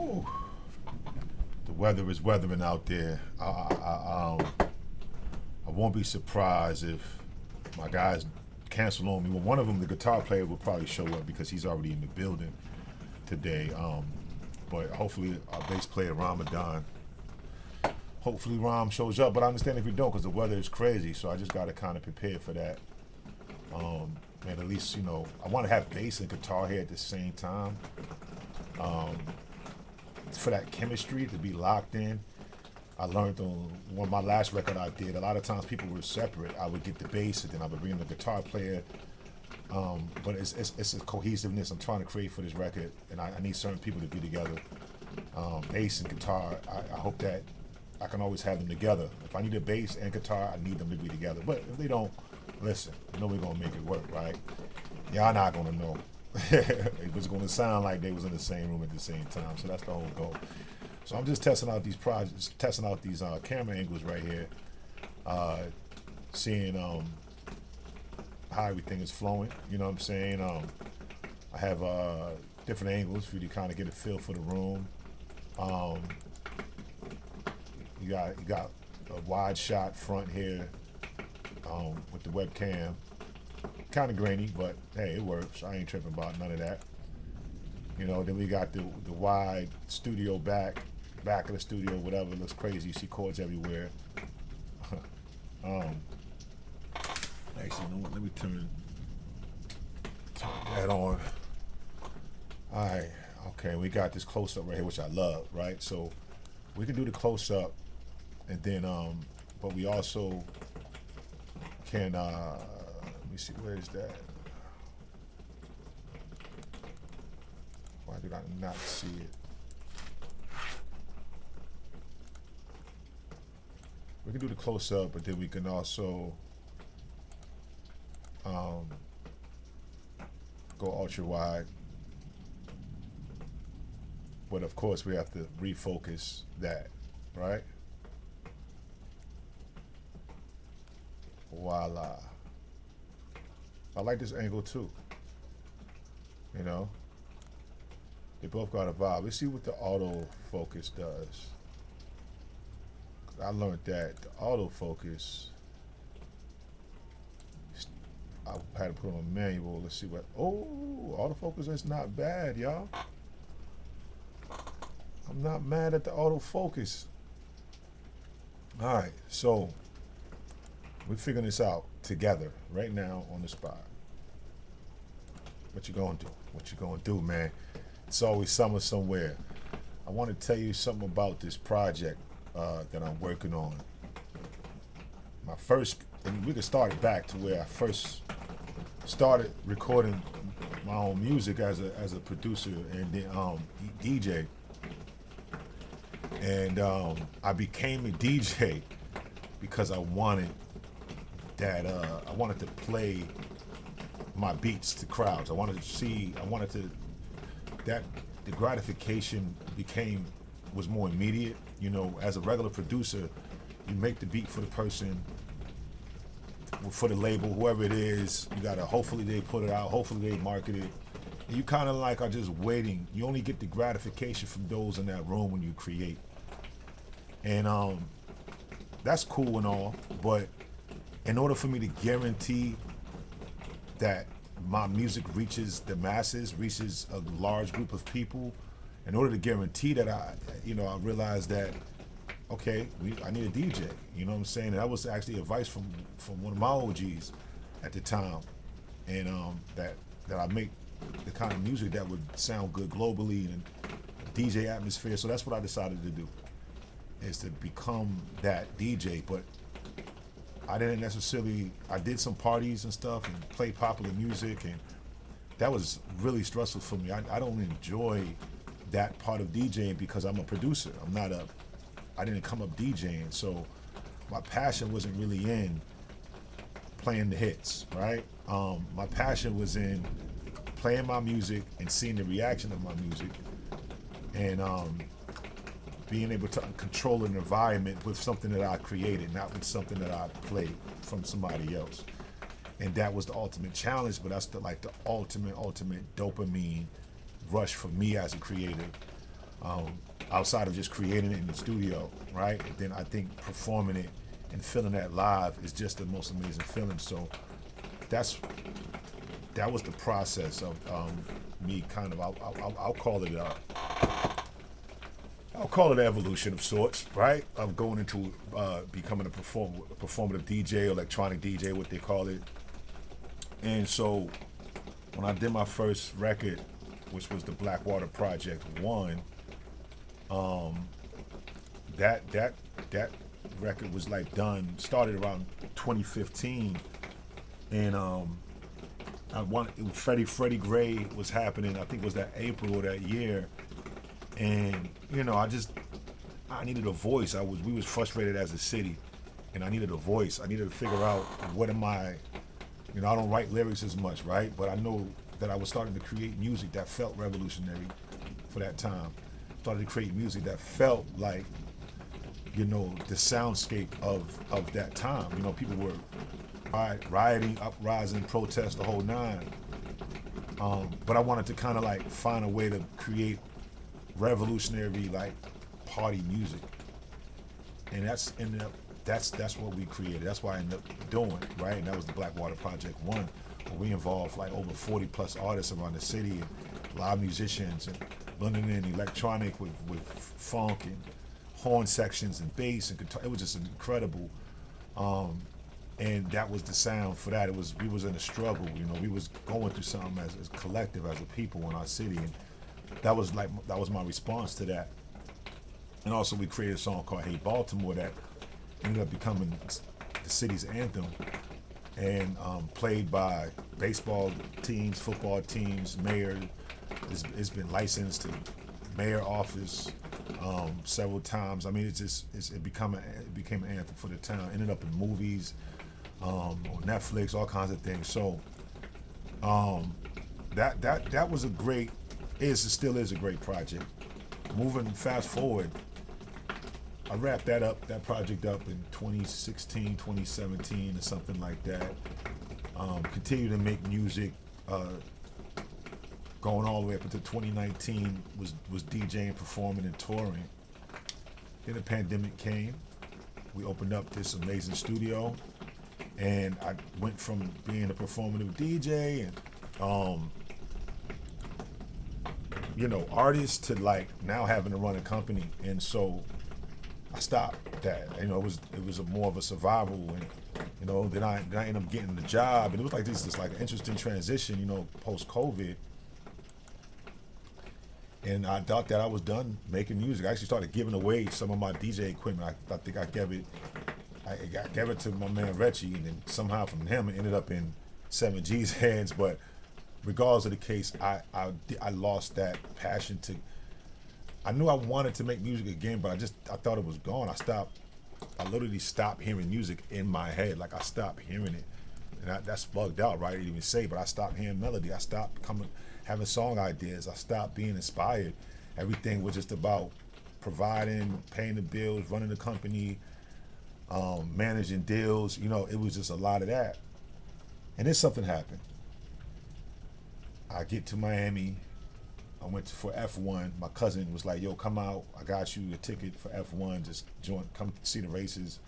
Whew. The weather is weathering out there. I won't be surprised if my guys cancel on me. Well, one of them, the guitar player, will probably show up because he's already in the building today. But hopefully our bass player Ramadan, hopefully Ram shows up. But I understand if he don't because the weather is crazy. So I just got to kind of prepare for that. And at least, I want to have bass and guitar here at the same time. For that chemistry to be locked in. I learned on one of my last record I did, a lot of times people were separate. I would get the bass and then I would bring in the guitar player. But it's a cohesiveness I'm trying to create for this record, and I need certain people to be together. Bass and guitar, I hope that I can always have them together. If I need a bass and guitar, I need them to be together. But if they don't, listen, we're going to make it work, right? Y'all not going to know. It was going to sound like they was in the same room at the same time. So that's the whole goal. So I'm just testing out these projects, testing out these camera angles right here, seeing how everything is flowing. You know what I'm saying? I have different angles for you to kind of get a feel for the room. You got a wide shot front here with the webcam. Kind of grainy, but hey, it works. I ain't tripping about none of that. Then we got the wide studio back of the studio, whatever. It looks crazy. You see cords everywhere. Actually, you know what? Let me turn that on. All right. Okay, we got this close-up right here, which I love, right? So we can do the close-up, and then, but we also can, let me see, where is that? Why did I not see it? We can do the close-up, but then we can also go ultra-wide. But of course, we have to refocus that, right? Voila. I like this angle too. They both got a vibe. Let's see what the autofocus does. I learned that the autofocus, I had to put on a manual. Let's see what, autofocus is not bad, y'all. I'm not mad at the autofocus. All right, so we're figuring this out together right now on the spot. What you gonna do? What you gonna do, man? It's always summer somewhere. I want to tell you something about this project that I'm working on. My first, and we can start it back to where I first started recording my own music as a producer and then DJ. And I became a DJ because I wanted to play my beats to crowds. The gratification was more immediate. As a regular producer, you make the beat for the person, for the label, whoever it is. You gotta, hopefully they put it out, hopefully they market it. And you kind of like are just waiting. You only get the gratification from those in that room when you create. And that's cool and all, but in order for me to guarantee that my music reaches the masses, reaches a large group of people, in order to guarantee that I realized that, okay, I need a DJ. You know what I'm saying? And that was actually advice from one of my OGs at the time, and that I make the kind of music that would sound good globally and DJ atmosphere. So that's what I decided to do, is to become that DJ. But I didn't necessarily, I did some parties and stuff and played popular music, and that was really stressful for me. I don't enjoy that part of DJing because I'm a producer. I didn't come up DJing, so my passion wasn't really in playing the hits, right? My passion was in playing my music and seeing the reaction of my music, and being able to control an environment with something that I created, not with something that I played from somebody else. And that was the ultimate challenge, but that's the ultimate dopamine rush for me as a creative. um, outside of just creating it in the studio, right? And then I think performing it and feeling that live is just the most amazing feeling. So that's that was the process of me kind of I'll call it I'll call it evolution of sorts, right? Of going into becoming a performative DJ, electronic DJ, what they call it. And so when I did my first record, which was the Blackwater Project One, that record was like done, started around 2015, and Freddie Gray was happening. I think it was that April of that year, and I needed a voice. We was frustrated as a city, and I needed a voice. I needed to figure out what am I. I don't write lyrics as much, right? But I know that I was starting to create music that felt revolutionary for that time. Started to create music that felt like, the soundscape of that time. People were rioting, uprising, protest, the whole nine. But I wanted to kind of like find a way to create revolutionary like party music, and that's what we created. That's what I ended up doing, right? And that was the Blackwater Project One, where we involved like over 40 plus artists around the city and live musicians and blending in electronic with funk and horn sections and bass and guitar. It was just incredible. And that was the sound for that. We was in a struggle, we was going through something as a collective, as a people in our city, and that was my response to that. And also we created a song called Hey Baltimore that ended up becoming the city's anthem, and played by baseball teams, football teams, mayor. It's been licensed to mayor office several times. I mean, it became an anthem for the town. Ended up in movies, on Netflix, all kinds of things. So that was it still is a great project. Moving fast forward, I wrapped that project up in 2016, 2017, or something like that. Continued to make music, going all the way up into 2019, was DJing, performing, and touring. Then the pandemic came. We opened up this amazing studio, and I went from being a performative DJ and artist to like now having to run a company. And so I stopped that. It was more of a survival, and then I ended up getting the job, and it was like this like an interesting transition, post COVID. And I thought that I was done making music. I actually started giving away some of my DJ equipment. I think I gave it to my man Reggie, and then somehow from him it ended up in 7G's hands. But regardless of the case, I lost that passion to. I knew I wanted to make music again, but I thought it was gone. I literally stopped hearing music in my head. Like I stopped hearing it, and that's bugged out, right? I didn't even say, but I stopped hearing melody. I stopped having song ideas. I stopped being inspired. Everything was just about providing, paying the bills, running the company, managing deals. It was just a lot of that. And then something happened. I get to Miami. I went for F1. My cousin was like, yo, come out. I got you a ticket for F1. Just come see the races.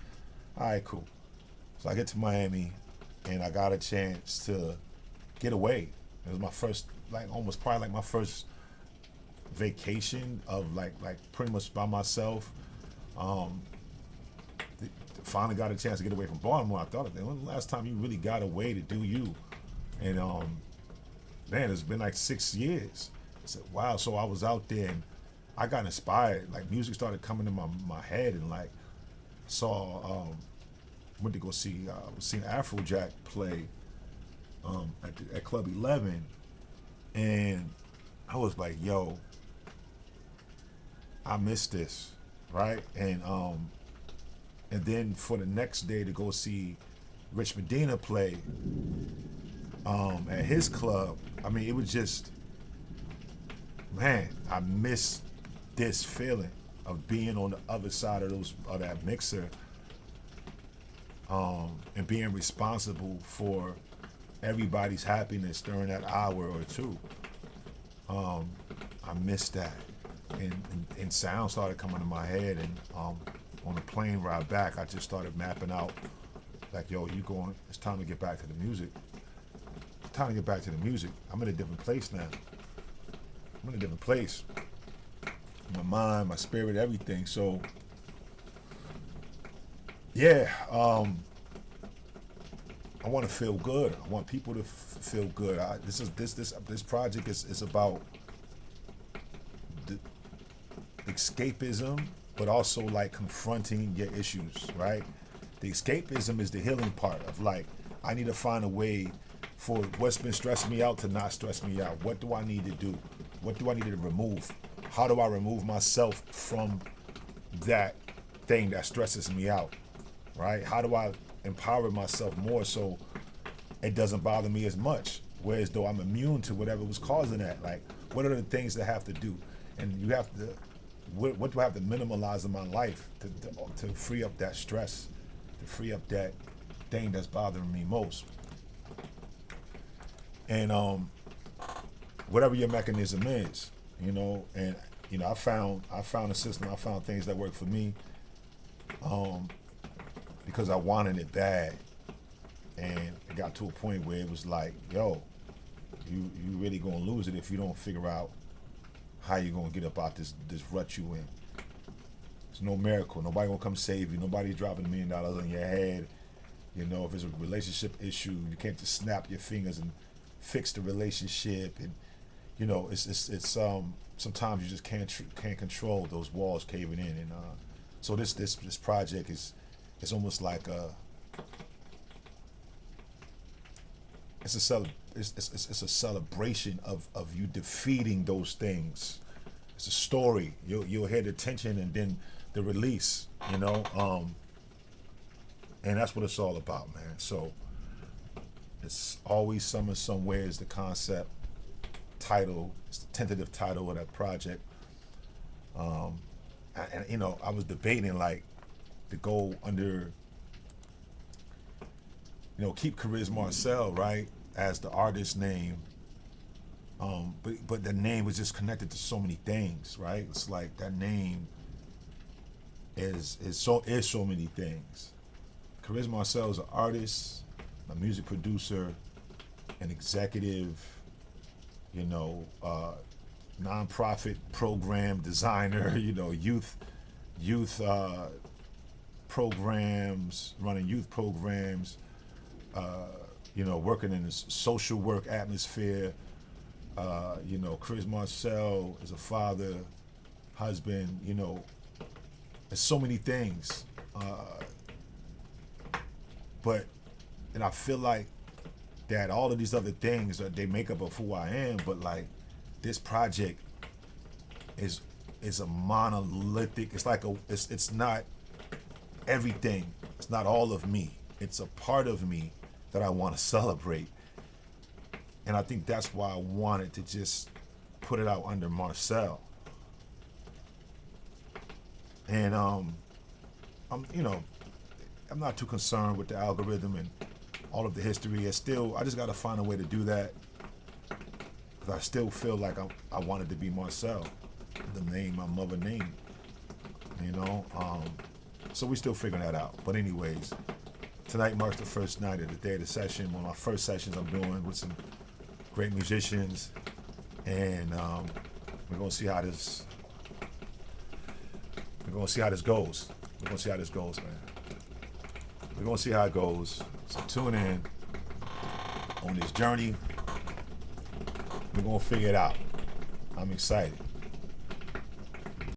All right, cool. So I get to Miami, and I got a chance to get away. It was my first, probably my first vacation of like pretty much by myself. Finally got a chance to get away from Baltimore. I thought, when was the last time you really got away to do you? And man, it's been like 6 years. I said, wow. So I was out there, and I got inspired. Like music started coming to my head, and like saw went to go see was seeing Afrojack play at Club 11, and I was like, yo, I missed this, right? And then for the next day to go see Rich Medina play at his club. I mean, it was just, man, I miss this feeling of being on the other side of that mixer, and being responsible for everybody's happiness during that hour or two. I miss that. and sound started coming to my head, and on the plane ride back, I just started mapping out, like, yo, it's time to get back to the music. It's time to get back to the music. I'm in a different place now. I'm in a different place. My mind, my spirit, everything. So, yeah, I want to feel good. I want people to feel good. This project is about the escapism, but also like confronting your issues, right? The escapism is the healing part of, like, I need to find a way for what's been stressing me out to not stress me out. What do I need to do? What do I need to remove? How do I remove myself from that thing that stresses me out, right? How do I empower myself more so it doesn't bother me as much, whereas though I'm immune to whatever was causing that? Like, what are the things that I have to do? And you have to, what do I have to minimalize in my life to free up that stress, to free up that thing that's bothering me most? And whatever your mechanism is, and I found a system, I found things that work for me, because I wanted it bad, and it got to a point where it was like, yo, you really gonna lose it if you don't figure out how you gonna get up out this rut you in. It's no miracle. Nobody gonna come save you. Nobody dropping $1 million on your head. If it's a relationship issue, you can't just snap your fingers and fix the relationship. And it's sometimes you just can't control those walls caving in. And so this project is almost like it's a celebration of you defeating those things. It's a story. You'll hear the tension and then the release, and that's what it's all about, man. So it's always summer somewhere is the concept title. It's the tentative title of that project. And I was debating, like, to go under, keep Kariz Marcel, right, as the artist name. But the name was just connected to so many things, right? It's like that name is so many things. Kariz Marcel is an artist, a music producer, an executive, nonprofit program designer, youth programs, running youth programs, working in this social work atmosphere. Kariz Marcel is a father, husband, there's so many things. And I feel like that all of these other things, they make up of who I am, but like this project is a monolithic, it's not everything. It's not all of me. It's a part of me that I want to celebrate. And I think that's why I wanted to just put it out under Marcel. And I'm not too concerned with the algorithm and all of the history. I just got to find a way to do that, because I still feel like I wanted to be Marcel, the name my mother named. So we still figuring that out. But anyways, tonight marks the first night of the day of the session. One of my first sessions I'm doing with some great musicians, and we're gonna see how this goes. We're gonna see how this goes, man. We're gonna see how it goes. So tune in on this journey. We're gonna figure it out. I'm excited.